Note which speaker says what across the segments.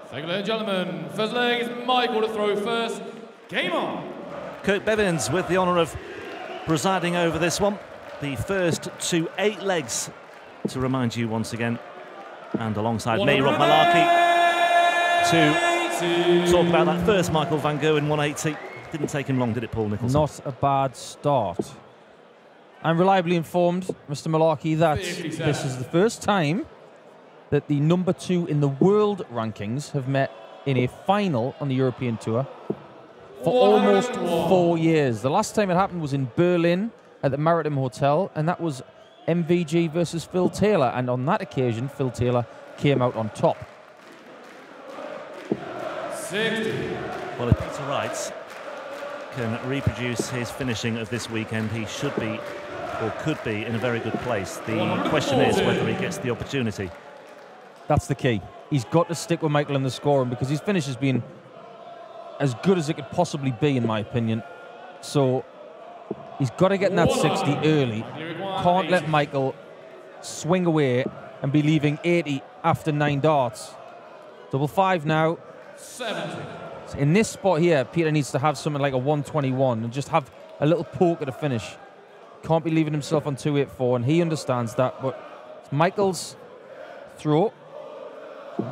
Speaker 1: Thank you, ladies and gentlemen. First leg is Michael to throw first. Game on.
Speaker 2: Kurt Bevins with the honour of presiding over this one. The first to 8 legs, to remind you once again. And alongside me, Rob Malarkey, to talk about that first Michael van Gerwen 180. Didn't take him long, did it, Paul Nicholson?
Speaker 3: Not a bad start. I'm reliably informed, Mr. Malarkey, that this is the first time that the number 2 in the world rankings have met in a final on the European Tour for almost 4 years. The last time it happened was in Berlin at the Maritime Hotel, and that was MVG versus Phil Taylor. And on that occasion, Phil Taylor came out on top.
Speaker 1: 60.
Speaker 2: Well, if Peter Wright can reproduce his finishing of this weekend, he should be, or could be, in a very good place. The question is whether he gets the opportunity.
Speaker 3: That's the key. He's got to stick with Michael in the scoring, because his finish has been as good as it could possibly be, in my opinion. So he's got to get in that 60 early. Can't let Michael swing away and be leaving 80 after 9 darts. Double 5 now.
Speaker 1: 70.
Speaker 3: So in this spot here, Peter needs to have something like a 121 and just have a little poke at a finish. Can't be leaving himself on 284, and he understands that. But it's Michael's throw.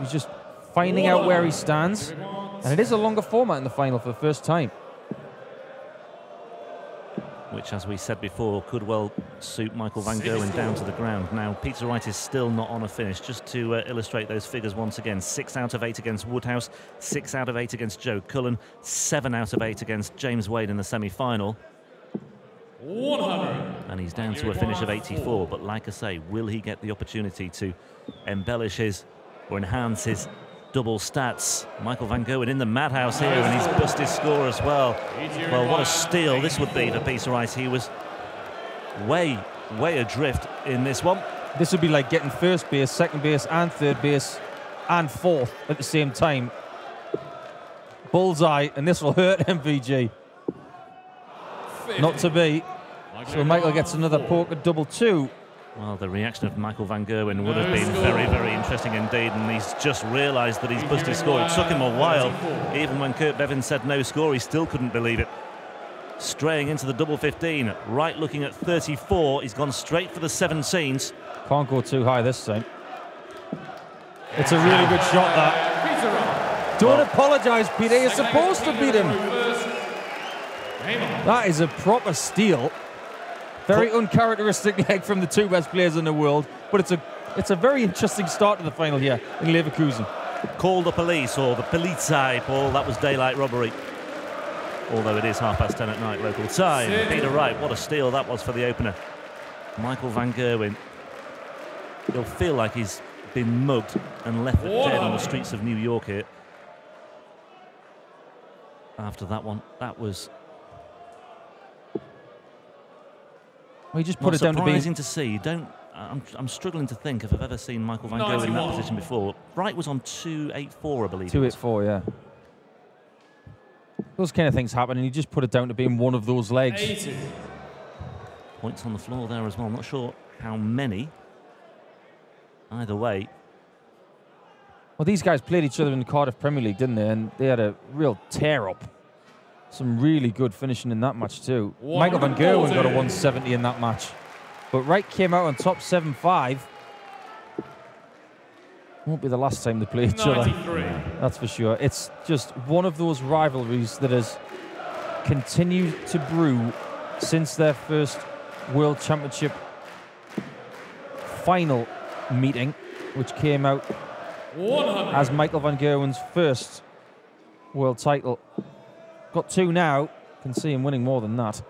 Speaker 3: He's just finding out where he stands. And it is a longer format in the final for the first time.
Speaker 2: Which, as we said before, could well suit Michael van Gerwen down to the ground. Now, Peter Wright is still not on a finish. Just to illustrate those figures once again, 6 out of 8 against Woodhouse, 6 out of 8 against Joe Cullen, 7 out of 8 against James Wade in the semi-final.
Speaker 1: 100.
Speaker 2: And he's down to a finish of 84. But like I say, will he get the opportunity to embellish his or enhance his double stats? Michael van Gerwen in the madhouse here, and he's busted his score as well. Well, what a steal this would be for Peter Wright. He was way adrift in this one.
Speaker 3: This would be like getting first base, second base, and third base, and fourth at the same time. Bullseye, and this will hurt MVG. Not to be. So Michael gets another poke at double 2.
Speaker 2: Well, the reaction of Michael van Gerwen would have been very interesting indeed, and he's just realised that he's busted his score. It took him a while. Even when Kurt Bevins said no score, he still couldn't believe it. Straying into the double 15, Wright looking at 34. He's gone straight for the 17s.
Speaker 3: Can't go too high this time. It's a really good shot, that. Don't apologise, Peter. You're supposed to beat him. That is a proper steal. Very uncharacteristic leg from the 2 best players in the world, but it's a very interesting start to the final here in Leverkusen.
Speaker 2: Call the police, or the Polizei, Paul. That was daylight robbery. Although it is 10:30 at night local time. Peter Wright, what a steal that was for the opener. Michael van Gerwen, he'll feel like he's been mugged and left for dead on the streets of New York here. After that one, that was...
Speaker 3: Well, he just put it down to being
Speaker 2: surprising to see. I'm struggling to think if I've ever seen Michael van Gerwen in that position before. Wright was on 284, I believe.
Speaker 3: 284, yeah. Those kind of things happen, and you just put it down to being one of those legs.
Speaker 1: 80.
Speaker 2: Points on the floor there as well. I'm not sure how many. Either way.
Speaker 3: Well, these guys played each other in the Cardiff Premier League, didn't they? And they had a real tear-up. Some really good finishing in that match too. Michael van Gerwen got a 170 in that match. But Wright came out on top 7-5. Won't be the last time they play each other. That's for sure. It's just one of those rivalries that has continued to brew since their first World Championship final meeting, which came out as Michael van Gerwen's first world title. Got 2 now. Can see him winning more than that.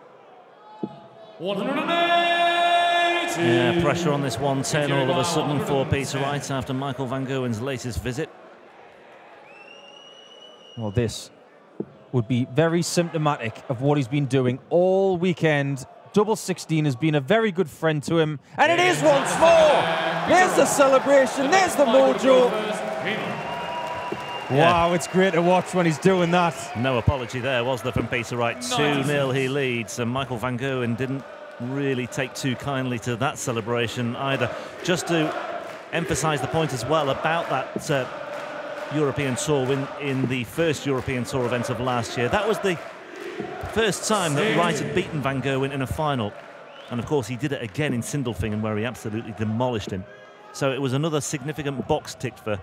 Speaker 1: 180.
Speaker 2: Yeah, pressure on this 110 all of a sudden for Peter Wright after Michael van Gerwen's latest visit.
Speaker 3: Well, this would be very symptomatic of what he's been doing all weekend. Double 16 has been a very good friend to him, and it is once more. There's the celebration. There's the mojo. Wow, it's great to watch when he's doing that.
Speaker 2: No apology there, was there, from Peter Wright? 2-0 he leads, and Michael van Gerwen didn't really take too kindly to that celebration either. Just to emphasise the point as well about that European Tour win in the first European Tour event of last year. That was the first time that Wright had beaten Van Gerwen in a final. And of course he did it again in Sindelfingen, where he absolutely demolished him. So it was another significant box ticked for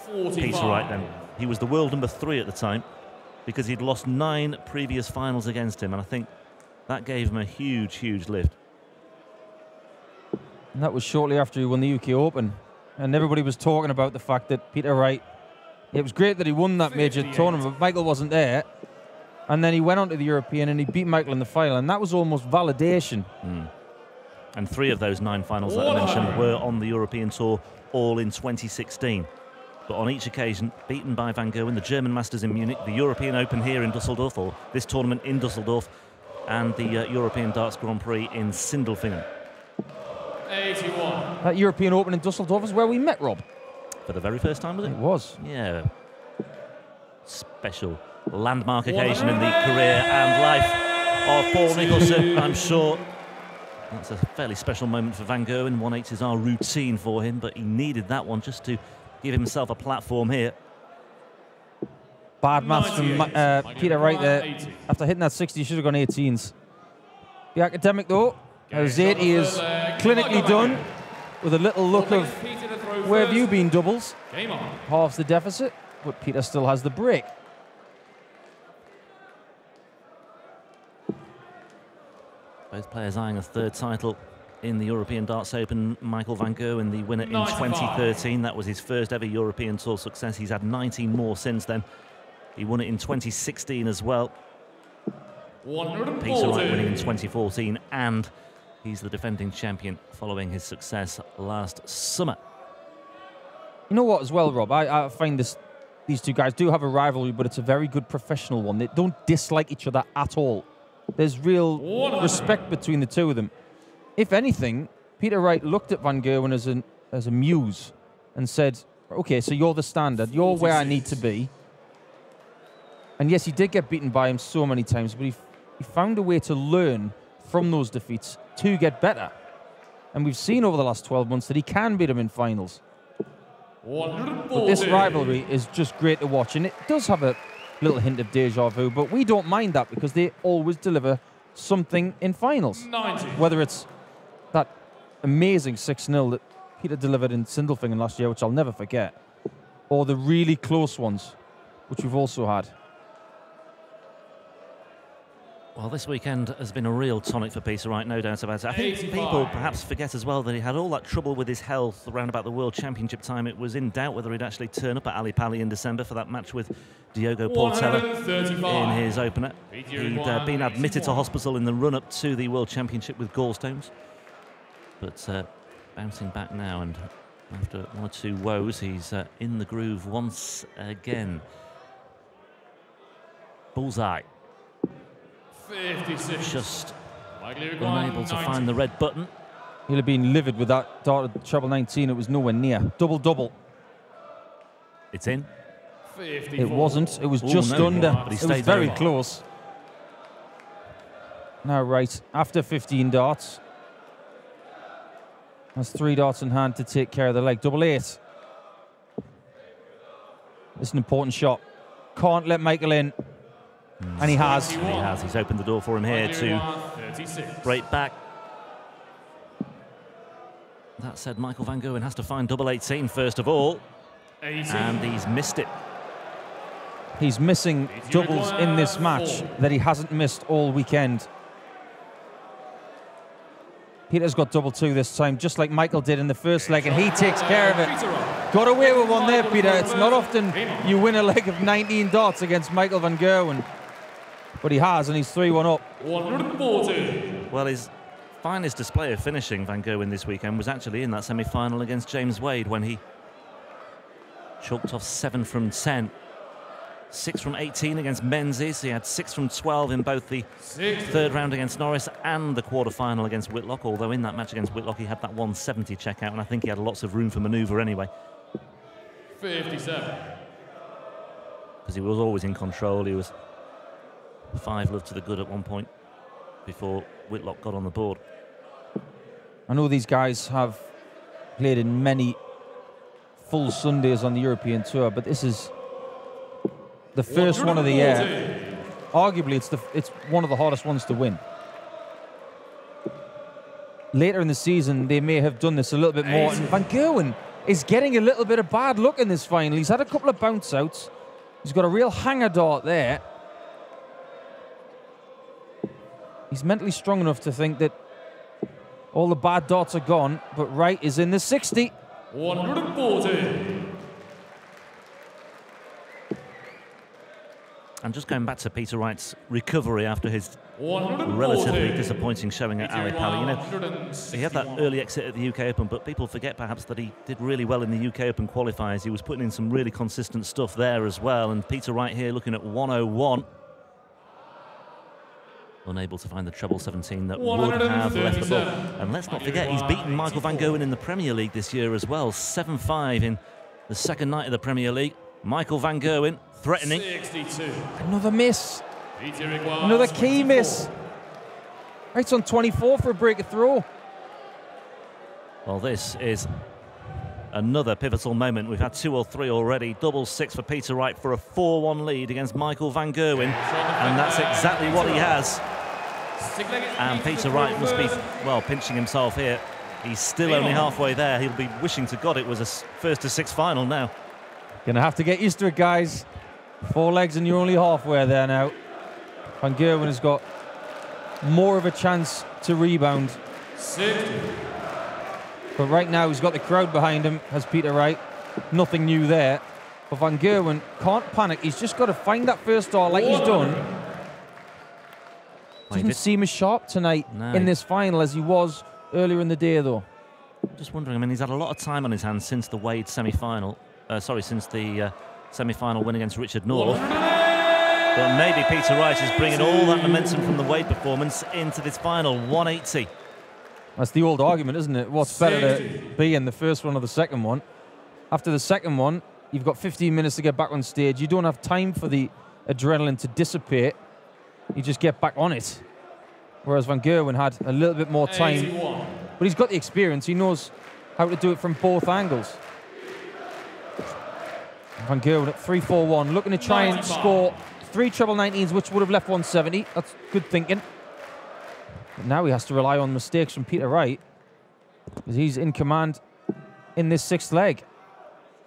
Speaker 1: 45.
Speaker 2: Peter Wright then. He was the world number 3 at the time, because he'd lost 9 previous finals against him, and I think that gave him a huge, huge lift.
Speaker 3: And that was shortly after he won the UK Open. And everybody was talking about the fact that Peter Wright, it was great that he won that major tournament, but Michael wasn't there. And then he went on to the European and he beat Michael in the final, and that was almost validation.
Speaker 2: And 3 of those 9 finals that I mentioned were on the European Tour, all in 2016. But on each occasion, beaten by Van Gerwen, the German Masters in Munich, the European Open here in Dusseldorf, or this tournament in Dusseldorf, and the European Darts Grand Prix in Sindelfingen.
Speaker 1: 81.
Speaker 3: That European Open in Dusseldorf is where we met Rob.
Speaker 2: For the very first time, was it?
Speaker 3: It was.
Speaker 2: Yeah. Special landmark occasion in the career and life of Paul Nicholson, I'm sure. That's a fairly special moment for Van Gerwen. 1/8 is our routine for him, but he needed that one just to give himself a platform here.
Speaker 3: Bad maths from Peter Wright there.
Speaker 1: 80.
Speaker 3: After hitting that 60, he should have gone 18s. The academic, though, his 80 is clinically done with a little look of where have you been, doubles?
Speaker 1: Game on.
Speaker 3: Halves the deficit, but Peter still has the break.
Speaker 2: Both players eyeing a 3rd title in the European Darts Open. Michael Van Gerwen, the winner in 2013. That was his first ever European Tour success. He's had 19 more since then. He won it in 2016 as well.
Speaker 1: 140.
Speaker 2: Peter Wright winning in 2014, and he's the defending champion following his success last summer.
Speaker 3: You know what, as well, Rob? I find these two guys do have a rivalry, but it's a very good professional one. They don't dislike each other at all. There's real
Speaker 1: 100.
Speaker 3: respect between the two of them. If anything, Peter Wright looked at Van Gerwen as a muse and said, okay, so you're the standard. You're where I need to be. And yes, he did get beaten by him so many times, but he found a way to learn from those defeats to get better. And we've seen over the last 12 months that he can beat him in finals.
Speaker 1: 140.
Speaker 3: But this rivalry is just great to watch, and it does have a little hint of deja vu, but we don't mind that because they always deliver something in finals.
Speaker 1: 90.
Speaker 3: Whether it's that amazing 6-0 that Peter delivered in Sindelfingen last year, which I'll never forget, or the really close ones, which we've also had.
Speaker 2: Well, this weekend has been a real tonic for Peter Wright, no doubt about it. I think
Speaker 1: 85.
Speaker 2: people perhaps forget as well that he had all that trouble with his health around about the World Championship time. It was in doubt whether he'd actually turn up at Ali Pali in December for that match with Diogo Portela
Speaker 1: 135.
Speaker 2: in his opener. He'd been admitted to hospital in the run-up to the World Championship with gallstones. But bouncing back now, and after 1 or 2 woes, he's in the groove once again. Bullseye.
Speaker 1: 56.
Speaker 2: Just
Speaker 1: Michael
Speaker 2: unable to find the red button.
Speaker 3: He'll have been livid with that dart at treble 19. It was nowhere near. Double-double.
Speaker 2: It's in.
Speaker 1: 54.
Speaker 3: It wasn't. It was
Speaker 2: Ooh,
Speaker 3: just
Speaker 2: no,
Speaker 3: under.
Speaker 2: but he
Speaker 3: It was
Speaker 2: stayed
Speaker 3: very
Speaker 2: over.
Speaker 3: close. Now, right, after 15 darts, has 3 darts in hand to take care of the leg. Double 8. It's an important shot. Can't let Michael in. And he has.
Speaker 2: And he has. He's opened the door for him here to
Speaker 1: 36.
Speaker 2: break back. That said, Michael Van Gerwen has to find double 18 first of all.
Speaker 1: 80.
Speaker 2: And he's missed it.
Speaker 3: He's missing doubles in this match that he hasn't missed all weekend. Peter's got double 2 this time, just like Michael did in the first leg, and he takes care of it. Got away with one there, Peter. It's not often you win a leg of 19 darts against Michael Van Gerwen. But he has, and he's 3-1 up.
Speaker 1: 140.
Speaker 2: Well, his finest display of finishing, Van Gerwen, this weekend was actually in that semi-final against James Wade when he chalked off 7 from 10. 6 from 18 against Menzies. He had 6 from 12 in both the 3rd round against Norris and the quarter-final against Whitlock, although in that match against Whitlock he had that 170 checkout, and I think he had lots of room for manoeuvre anyway.
Speaker 1: 57.
Speaker 2: Because he was always in control. He was 5 love to the good at one point before Whitlock got on the board.
Speaker 3: I know these guys have played in many full Sundays on the European Tour, but this is the first one of the year. Arguably, it's one of the hardest ones to win. Later in the season, they may have done this a little bit more. And Van Gerwen is getting a little bit of bad luck in this final. He's had a couple of bounce outs. He's got a real hanger dart there. He's mentally strong enough to think that all the bad darts are gone, but Wright is in the 60.
Speaker 1: 140.
Speaker 2: And just going back to Peter Wright's recovery after his relatively disappointing showing at Ali Pali. You know, he had that early exit at the UK Open, but people forget perhaps that he did really well in the UK Open qualifiers. He was putting in some really consistent stuff there as well. And Peter Wright here looking at 101. Unable to find the treble 17 that would have left the ball. And let's not forget, he's beaten Michael Van Gerwen in the Premier League this year as well. 7-5 in the second night of the Premier League. Michael Van Gerwen threatening.
Speaker 1: 62.
Speaker 3: Another miss. Another key miss. Wright's on 24 for a break of throw.
Speaker 2: Well, this is another pivotal moment. We've had 2 or 3 already. Double 6 for Peter Wright for a 4-1 lead against Michael Van Gerwen. And that's exactly what he has. And Peter Wright must be, well, pinching himself here. He's still only halfway there. He'll be wishing to God it was a first to 6 final now.
Speaker 3: Gonna have to get used to it, guys. 4 legs and you're only halfway there now. Van Gerwen has got more of a chance to rebound.
Speaker 1: 60.
Speaker 3: But right now he's got the crowd behind him, has Peter Wright. Nothing new there. But Van Gerwen can't panic. He's just got to find that first dart like he's done. Doesn't seem as sharp tonight in this final as he was earlier in the day, though.
Speaker 2: Just wondering, I mean, he's had a lot of time on his hands since the Wade semi-final. Since the semi-final win against Richard North. But maybe Peter Wright is bringing all that momentum from the Wade performance into this final, 180.
Speaker 3: That's the old argument, isn't it? What's better to be in, the first one or the second one? After the second one, you've got 15 minutes to get back on stage. You don't have time for the adrenaline to dissipate. You just get back on it. Whereas Van Gerwen had a little bit more time.
Speaker 1: 81.
Speaker 3: But he's got the experience. He knows how to do it from both angles. Van Gerwen at 3-4-1, looking to try and score 3 treble 19s, which would have left 170. That's good thinking. But now he has to rely on mistakes from Peter Wright, because he's in command in this 6th leg.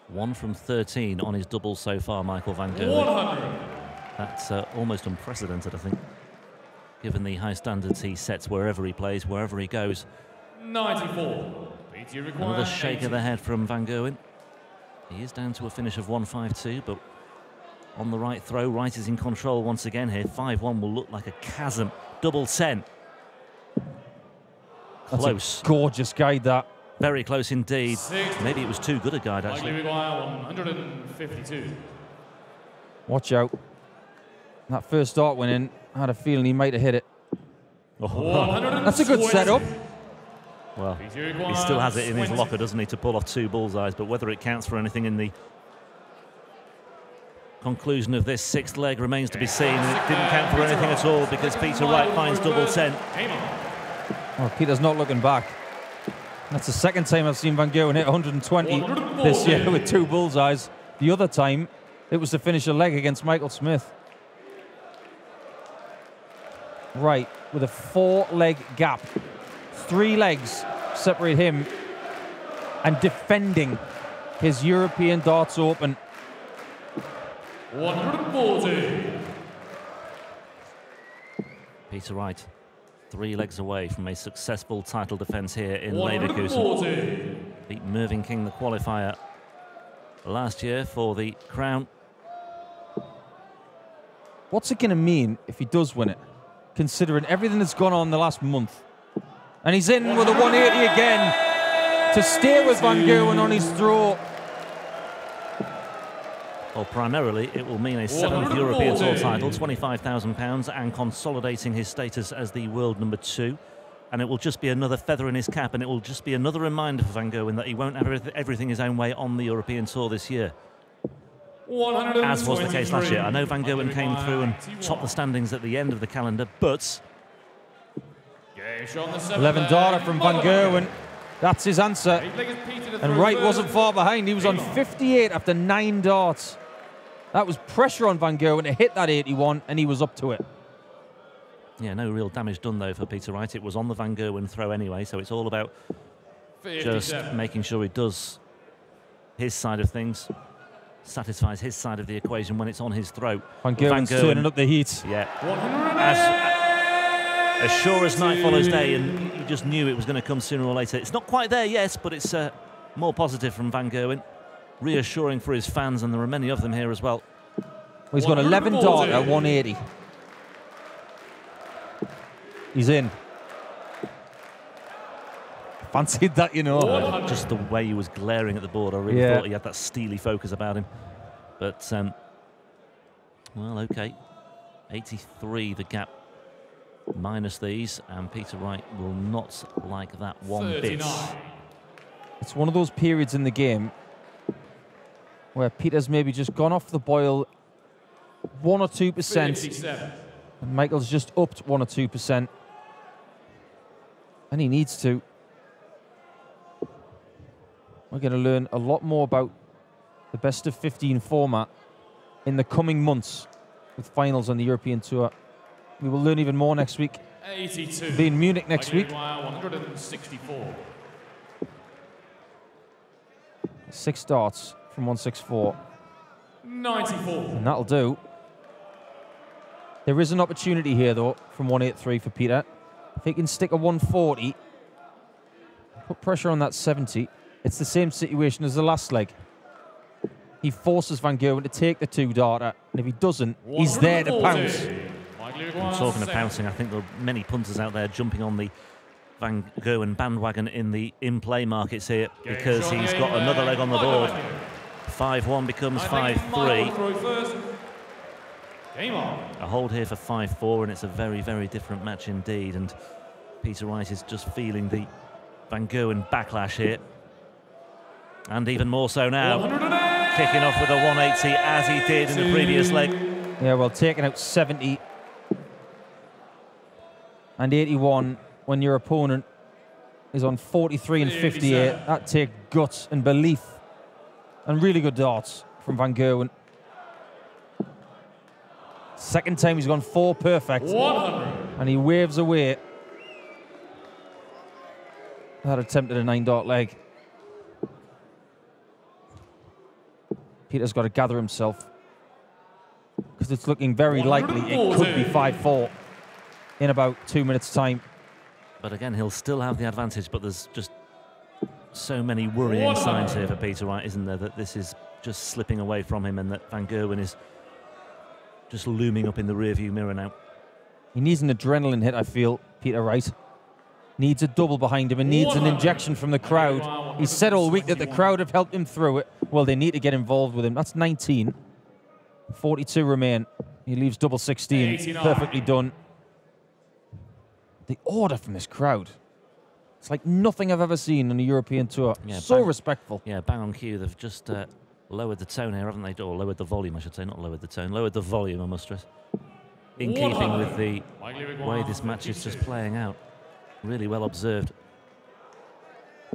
Speaker 2: 1 from 13 on his doubles so far, Michael Van Gerwen. That's almost unprecedented, I think, given the high standards he sets wherever he plays, wherever he goes.
Speaker 1: 94.
Speaker 2: Another shake of the head from Van Gerwen. He is down to a finish of 152, but on the right throw, Wright is in control once again here. 5-1 will look like a chasm. Double 10. Close.
Speaker 3: That's a gorgeous guide, that.
Speaker 2: Very close indeed. Maybe it was too good a guide, actually.
Speaker 1: 152.
Speaker 3: Watch out. That first dart went in. I had a feeling he might have hit it.
Speaker 2: Oh.
Speaker 3: That's a good setup.
Speaker 2: Well, he still has it in his locker, doesn't he, to pull off 2 bullseyes, but whether it counts for anything in the conclusion of this 6th leg remains to be seen. And it didn't count for anything at all because Peter Wright finds double 10.
Speaker 3: Well, Peter's not looking back. That's the second time I've seen Van Gerwen hit 120 this year with 2 bullseyes. The other time, it was to finish a leg against Michael Smith. Right, with a 4-leg gap. 3 legs separate him and defending his European Darts Open.
Speaker 1: 140.
Speaker 2: Peter Wright, 3 legs away from a successful title defence here in Leverkusen. Beat Mervyn King, the qualifier, last year for the crown.
Speaker 3: What's it going to mean if he does win it, considering everything that's gone on the last month? And he's in with a 180 again to stay with Van Gerwen on his throw.
Speaker 2: Well, primarily, it will mean a 7th European Tour title, £25,000, and consolidating his status as the world number 2. And it will just be another feather in his cap, and it will just be another reminder for Van Gerwen that he won't have everything his own way on the European Tour this year. As was the case last year. I know Van Gerwen came through and topped the standings at the end of the calendar, but
Speaker 3: 11 darter from Van Gerwen. That's his answer. And Wright wasn't far behind. He was on 58 after 9 darts. That was pressure on Van Gerwen to hit that 81, and he was up to it.
Speaker 2: Yeah, no real damage done, though, for Peter Wright. It was on the Van Gerwen throw anyway, so it's all about just making sure he does his side of things, satisfies his side of the equation when it's on his throat.
Speaker 3: Van Gerwen's turning up the heat.
Speaker 2: Yeah. As sure as night follows day, and you just knew it was going to come sooner or later. It's not quite there, yes, but it's more positive from Van Gerwen. Reassuring for his fans, and there are many of them here as well.
Speaker 3: Well, he's got 11 dart at 180. He's in. Fancied that, you know.
Speaker 2: Just the way he was glaring at the board, I really thought he had that steely focus about him. But, well, okay. 83, the gap, minus these, and Peter Wright will not like that one 39. Bit.
Speaker 3: It's one of those periods in the game where Peter's maybe just gone off the boil 1 or 2%, and Michael's just upped 1 or 2%, and he needs to. We're going to learn a lot more about the best of 15 format in the coming months with finals on the European Tour. We will learn even more next week.
Speaker 1: 82.
Speaker 3: Be in Munich next week.
Speaker 1: 164.
Speaker 3: 6 darts from 164.
Speaker 1: 94.
Speaker 3: And that'll do. There is an opportunity here, though, from 183 for Peter. If he can stick a 140, put pressure on that 70, it's the same situation as the last leg. He forces Van Gerwen to take the 2 darter, and if he doesn't, he's there to pounce.
Speaker 2: And talking of pouncing, I think there are many punters out there jumping on the Van Gerwen bandwagon in the in-play markets here, because he's got another leg on the board. 5-1 becomes 5-3. A hold here for 5-4, and it's a very, very different match indeed. And Peter Wright is just feeling the Van Gerwen backlash here. And even more so now. Kicking off with a 180 as he did in the previous leg.
Speaker 3: Yeah, well, taking out 70 and 81 when your opponent is on 43 and 58. That takes guts and belief. And really good darts from Van Gerwen. Second time he's gone 4 perfect.
Speaker 1: 100.
Speaker 3: And he waves away that attempt at a 9-dart leg. Peter's got to gather himself, because it's looking very likely it could be 5-4 in about 2 minutes' time.
Speaker 2: But again, he'll still have the advantage, but there's just so many worrying signs here for Peter Wright, isn't there, that this is just slipping away from him, and that Van Gerwen is just looming up in the rearview mirror now.
Speaker 3: He needs an adrenaline hit, I feel, Peter Wright. Needs a double behind him and needs an injection from the crowd. He's said all week that the crowd have helped him through it. Well, they need to get involved with him. That's 19. 42 remain. He leaves double 16.
Speaker 1: 89.
Speaker 3: Perfectly done. The order from this crowd. It's like nothing I've ever seen on a European tour. Yeah, so respectful.
Speaker 2: Yeah, bang on cue. They've just lowered the tone here, haven't they? Or lowered the volume, I should say. Not lowered the tone. Lowered the volume, I must stress. In keeping with the way this match is just playing out. Really well observed.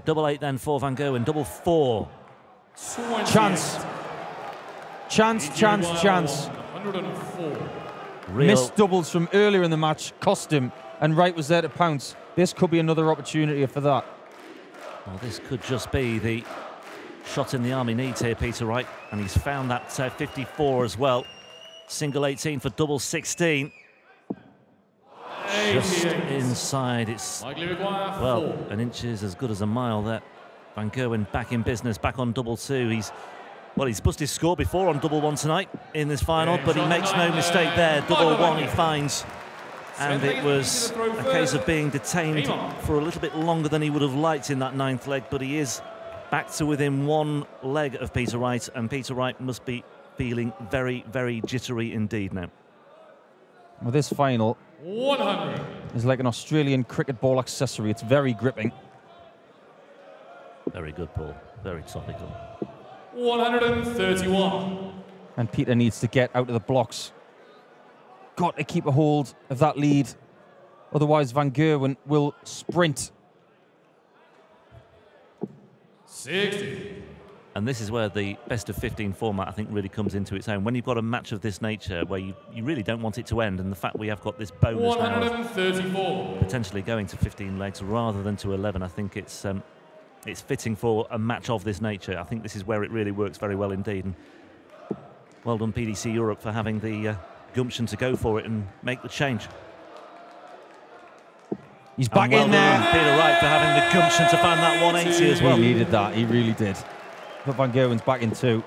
Speaker 2: Double 8 then for Van Gerwen. Double 4.
Speaker 3: Chance. Chance, chance, chance.
Speaker 1: 104.
Speaker 3: Missed doubles from earlier in the match cost him, and Wright was there to pounce. This could be another opportunity for that.
Speaker 2: Well, this could just be the shot in the arm he needs here, Peter Wright, and he's found that 54 as well. Single 18 for double 16. Just inside. It's, well, an inch is as good as a mile there. Van Gerwen back in business, back on double 2. He's busted his score before on double 1 tonight in this final, but he makes no mistake there. Double 1 he finds. And it was a case of being detained for a little bit longer than he would have liked in that 9th leg, but he is back to within 1 leg of Peter Wright, and Peter Wright must be feeling very, very jittery indeed now.
Speaker 3: Well, this final
Speaker 1: 100
Speaker 3: is like an Australian cricket ball accessory. It's very gripping.
Speaker 2: Very good, Paul. Very topical.
Speaker 1: 131.
Speaker 3: And Peter needs to get out of the blocks. Got to keep a hold of that lead. Otherwise, Van Gerwen will sprint.
Speaker 1: 60.
Speaker 2: And this is where the best of 15 format, I think, really comes into its own. When you've got a match of this nature where you really don't want it to end, and the fact we have got this bonus now of
Speaker 1: 134.
Speaker 2: potentially going to 15 legs rather than to 11, I think it's fitting for a match of this nature. I think this is where it really works very well indeed. And well done, PDC Europe, for having the gumption to go for it and make the change.
Speaker 3: He's back
Speaker 2: well
Speaker 3: in there.
Speaker 2: Done, Peter Wright, for having the gumption to find that 180 as well.
Speaker 3: He needed that. He really did. But Van Gerwen's back in 2.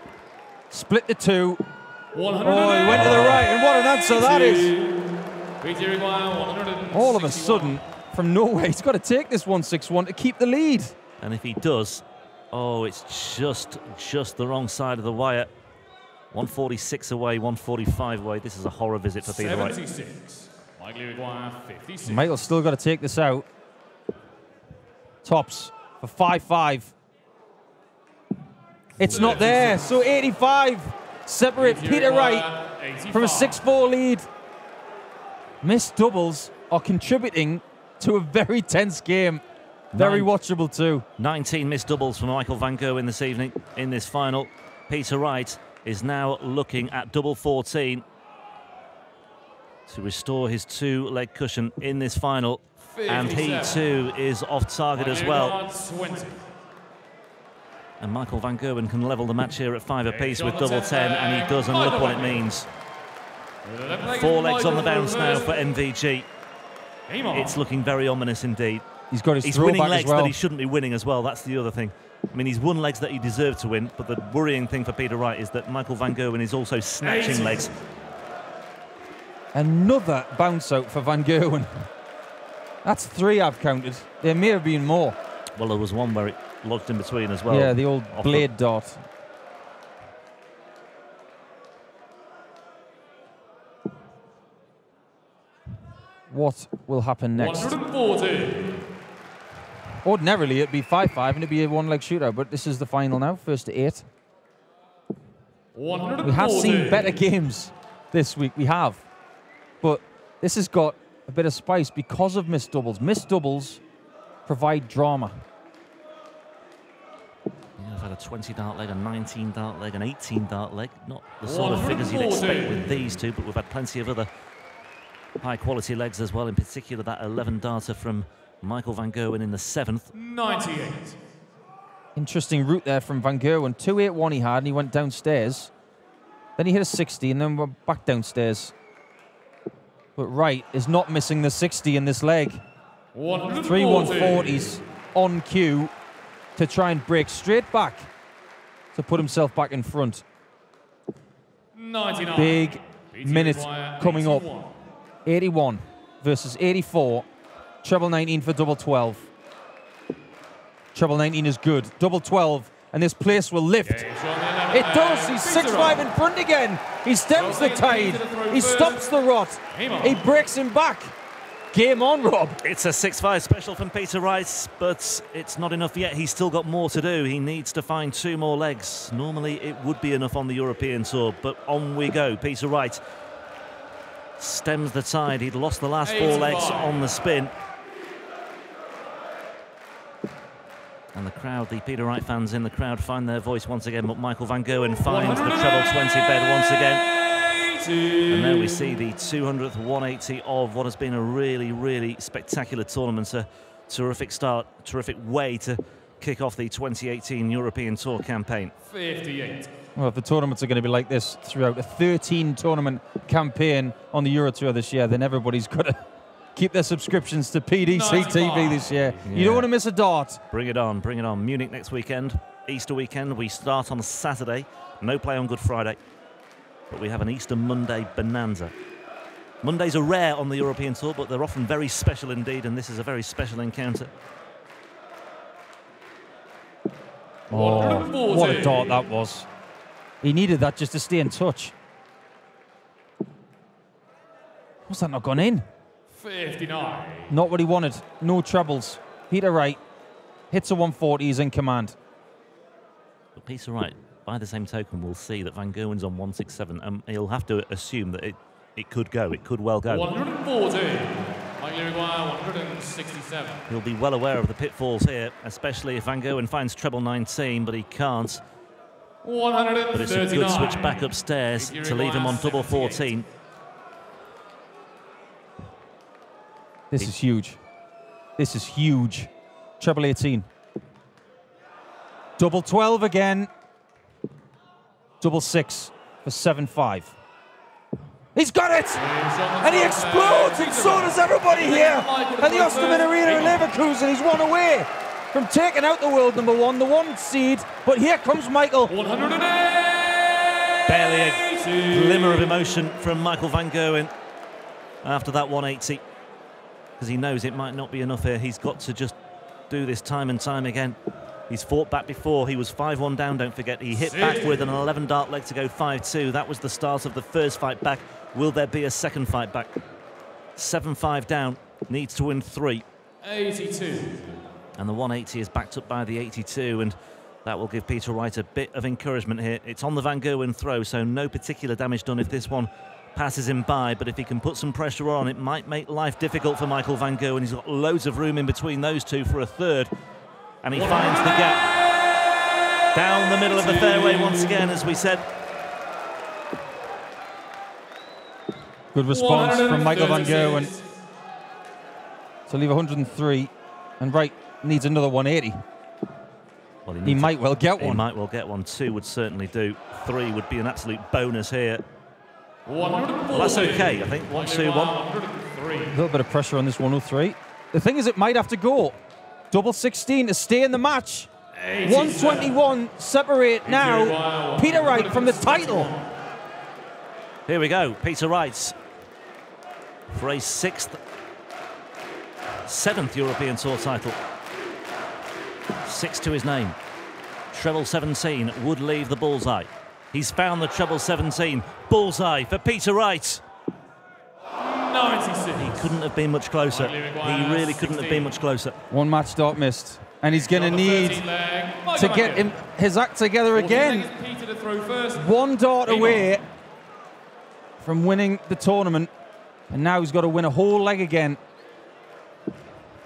Speaker 3: Split the 2. Oh, he went to the right, and what an answer that is. All of a sudden, from nowhere, he's got to take this 161 to keep the lead.
Speaker 2: And if he does, oh, it's just the wrong side of the wire. 146 away, 145 away. This is a horror visit for Peter Wright.
Speaker 1: 76.
Speaker 3: Michael's still got to take this out. Tops for 5-5. It's not there, so 85 separate Peter Wright from a 6-4 lead. Missed doubles are contributing to a very tense game. Very watchable too. 19
Speaker 2: missed doubles for Michael van Gerwen this evening in this final. Peter Wright is now looking at double 14 to restore his 2-leg cushion in this final. 57. And he too is off target as well.
Speaker 1: 20.
Speaker 2: And Michael van Gerwen can level the match here at 5 apiece with double 10, and he does, and look what it means. 4 legs on the bounce now for MVG. It's looking very ominous indeed.
Speaker 3: He's got his
Speaker 2: He's
Speaker 3: throw
Speaker 2: winning
Speaker 3: back
Speaker 2: legs
Speaker 3: as well.
Speaker 2: that he shouldn't be winning as well. That's the other thing. I mean, he's won legs that he deserved to win, but the worrying thing for Peter Wright is that Michael van Gerwen is also snatching legs.
Speaker 3: Another bounce out for Van Gerwen. That's 3 I've counted. There may have been more.
Speaker 2: Well, there was one where it lodged in between as well.
Speaker 3: Yeah, the old blade dart. What will happen next?
Speaker 1: 140.
Speaker 3: Ordinarily, it'd be 5-5 and it'd be a 1-leg shootout, but this is the final now, first to 8.
Speaker 1: 140.
Speaker 3: We have seen better games this week, we have. But this has got a bit of spice because of missed doubles. Missed doubles provide drama.
Speaker 2: Yeah, I've had a 20 dart leg, a 19 dart leg, an 18 dart leg. Not the sort of figures you'd expect with these two, but we've had plenty of other high-quality legs as well, in particular that 11 darter from Michael van Gerwen in the 7th.
Speaker 1: 98.
Speaker 3: Interesting route there from Van Gerwen. 281 he had, and he went downstairs. Then he hit a 60, and then went back downstairs. But Wright is not missing the 60 in this leg. 3 140s on cue to try and break straight back to put himself back in front.
Speaker 1: 99.
Speaker 3: Big minute coming up. 81 versus 84. Treble 19 for double 12. Treble 19 is good. Double 12, and this place will lift. It does. He's 6-5 in front again. He stems the tide. He stops the rot. He breaks him back. Game on, Rob.
Speaker 2: It's a 6-5 special from Peter Wright, but it's not enough yet. He's still got more to do. He needs to find 2 more legs. Normally, it would be enough on the European Tour, but on we go. Peter Wright stems the tide. He'd lost the last 4 legs on the spin. And the crowd, the Peter Wright fans in the crowd, find their voice once again, but Michael van Gerwen finds the treble 20 bed once again. And there we see the 200th 180 of what has been a really, really spectacular tournament. A terrific start, terrific way to kick off the 2018 European Tour campaign.
Speaker 1: 58.
Speaker 3: Well, if the tournaments are going to be like this throughout a 13-tournament campaign on the Euro Tour this year, then everybody's got to keep their subscriptions to PDC TV this year. Yeah. You don't want to miss a dart.
Speaker 2: Bring it on, bring it on. Munich next weekend, Easter weekend. We start on Saturday. No play on Good Friday. But we have an Easter Monday bonanza. Mondays are rare on the European Tour, but they're often very special indeed, and this is a very special encounter.
Speaker 3: Oh, what a dart that was. He needed that just to stay in touch. What's that not gone in?
Speaker 1: 59.
Speaker 3: Not what he wanted. No trebles. Peter Wright hits a 140. He's in command.
Speaker 2: But Peter Wright, by the same token, we'll see that Van Gerwen's on 167, and he'll have to assume that it could go. It could well go.
Speaker 1: 140. Michael Maguire, 167.
Speaker 2: He'll be well aware of the pitfalls here, especially if Van Gerwen finds treble 19, but he can't.
Speaker 1: 139.
Speaker 2: But it's a good switch back upstairs to leave him on double 14.
Speaker 3: This is huge. This is huge. Treble 18. Double 12 again. Double 6 for 7-5. He's got it! And he explodes, and so does everybody here at the Osterman Arena in Leverkusen. He's one away from taking out the world number 1, the 1 seed. But here comes Michael.
Speaker 1: 108.
Speaker 2: Barely a glimmer of emotion from Michael Van Gerwen after that 180. Because he knows it might not be enough here. He's got to just do this time and time again. He's fought back before. He was 5-1 down, don't forget. He hit back with an 11 dart leg to go 5-2. That was the start of the first fight back. Will there be a second fight back? 7-5 down, needs to win 3.
Speaker 1: 82.
Speaker 2: And the 180 is backed up by the 82, and that will give Peter Wright a bit of encouragement here. It's on the Van Gerwen throw, so no particular damage done if this one passes him by, but if he can put some pressure on, it might make life difficult for Michael Van Gerwen. He's got loads of room in between those two for a third. And he finds the gap down the middle of the fairway once again, as we said.
Speaker 3: Good response from Michael Van Gerwen to leave 103. And Wright needs another 180.
Speaker 2: Well,
Speaker 3: he might well get one.
Speaker 2: He might well get one. 2 would certainly do. 3 would be an absolute bonus here. Well, that's okay, I think. 1, 2, 1.
Speaker 3: A little bit of pressure on this 103. The thing is, it might have to go. Double 16 to stay in the match. 121 separate now. Peter Wright from the title.
Speaker 2: Here we go. Peter Wright for a 7th European Tour title. 6 to his name. Treble 17 would leave the bullseye. He's found the treble 17. Bullseye for Peter Wright.
Speaker 1: 96.
Speaker 2: He couldn't have been much closer. He really couldn't have been much closer.
Speaker 3: One match start missed. And he's going to need to get his act together again. 1 dart away from winning the tournament. And now he's got to win a whole leg again.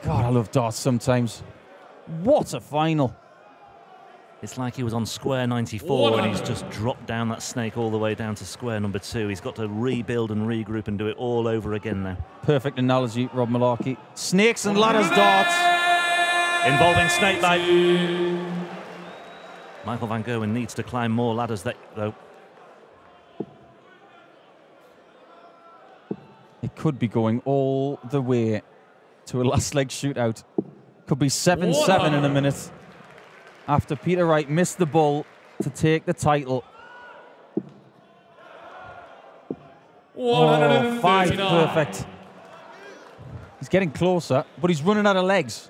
Speaker 3: God, I love darts sometimes. What a final.
Speaker 2: It's like he was on square 94 and he's just dropped down that snake all the way down to square number 2. He's got to rebuild and regroup and do it all over again now.
Speaker 3: Perfect analogy, Rob Malarkey. Snakes and ladders darts.
Speaker 2: Involving snakebite. Michael Van Gerwen needs to climb more ladders though.
Speaker 3: It could be going all the way to a last leg shootout. Could be 7-7 in a minute. After Peter Wright missed the ball to take the title. 5 perfect. He's getting closer, but he's running out of legs.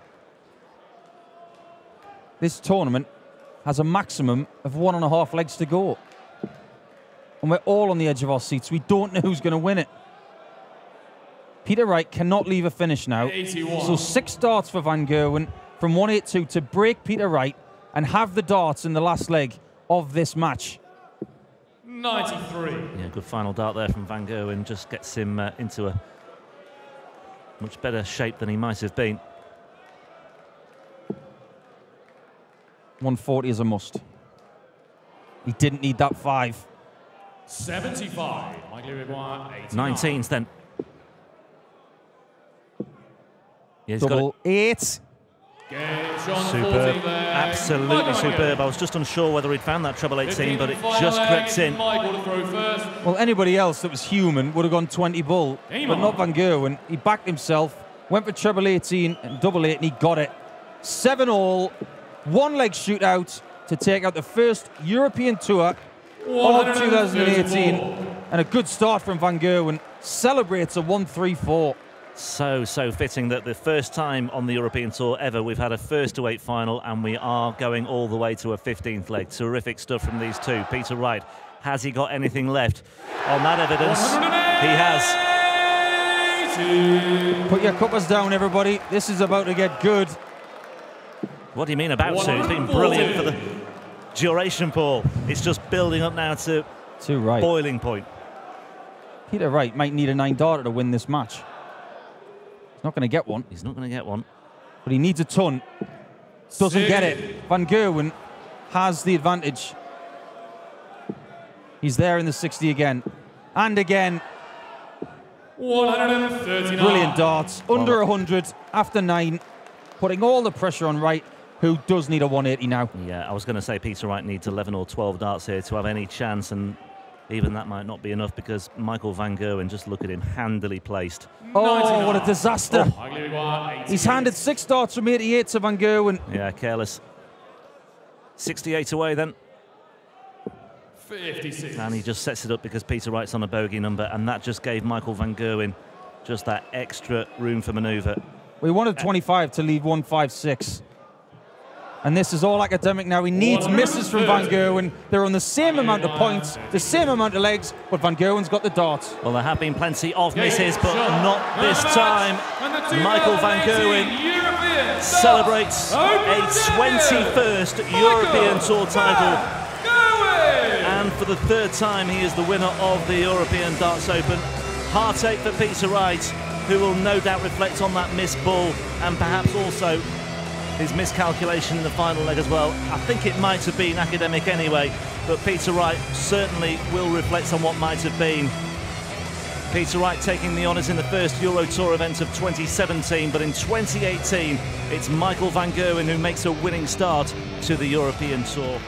Speaker 3: This tournament has a maximum of 1.5 legs to go. And we're all on the edge of our seats. We don't know who's going to win it. Peter Wright cannot leave a finish now.
Speaker 1: 81.
Speaker 3: So 6 darts for Van Gerwen from 182 to break Peter Wright and have the darts in the last leg of this match.
Speaker 1: 93.
Speaker 2: Yeah, good final dart there from Van Gerwen. Just gets him into a much better shape than he might have been.
Speaker 3: 140 is a must. He didn't need that 5.
Speaker 1: 75. Michael Maguire,
Speaker 2: 19s then. Yeah, he's
Speaker 3: Double 8.
Speaker 2: Superb, absolutely superb. I was just unsure whether he'd found that treble 18, but it just crept in.
Speaker 3: Well, anybody else that was human would have gone 20 bull, but not Van Gerwen. He backed himself, went for treble 18 and double 8, and he got it. 7-all, 1 leg shootout to take out the first European Tour of 2018, and a good start from Van Gerwen. Celebrates a 1-3-4.
Speaker 2: So fitting that the first time on the European Tour ever we've had a first to 8 final, and we are going all the way to a 15th leg. Terrific stuff from these two. Peter Wright, has he got anything left? On that evidence, he has.
Speaker 3: Put your cuppers down, everybody. This is about to get good.
Speaker 2: What do you mean about to? It's been brilliant for the duration, Paul. It's just building up now to boiling point.
Speaker 3: Peter Wright might need a 9 darter to win this match. He's not going to get one.
Speaker 2: He's not going to get one.
Speaker 3: But he needs a ton. Doesn't get it. Van Gerwen has the advantage. He's there in the 60 again. And again.
Speaker 1: 139.
Speaker 3: Brilliant darts. Under 100 after 9. Putting all the pressure on Wright, who does need a 180 now.
Speaker 2: Yeah, I was going to say Peter Wright needs 11 or 12 darts here to have any chance, and even that might not be enough because Michael van Gerwen, just look at him, handily placed.
Speaker 3: Oh, what a disaster.
Speaker 1: Oh.
Speaker 3: He's handed 6 darts from 88 to Van Gerwen.
Speaker 2: Yeah, careless. 68 away then.
Speaker 1: 56.
Speaker 2: And he just sets it up because Peter Wright's on a bogey number, and that just gave Michael van Gerwen just that extra room for manoeuvre.
Speaker 3: We wanted 25 to leave 156. And this is all academic now. He needs misses from Van Gerwen. They're on the same amount of points, the same amount of legs, but Van Gerwen's got the darts.
Speaker 2: Well, there have been plenty of misses, but not this time. Michael van Gerwen celebrates a 21st European Tour title. And for the 3rd time, he is the winner of the European Darts Open. Heartache for Peter Wright, who will no doubt reflect on that missed ball and perhaps also his miscalculation in the final leg as well. I think it might have been academic anyway, but Peter Wright certainly will reflect on what might have been. Peter Wright taking the honours in the first Euro Tour event of 2017, but in 2018, it's Michael van Gerwen who makes a winning start to the European Tour.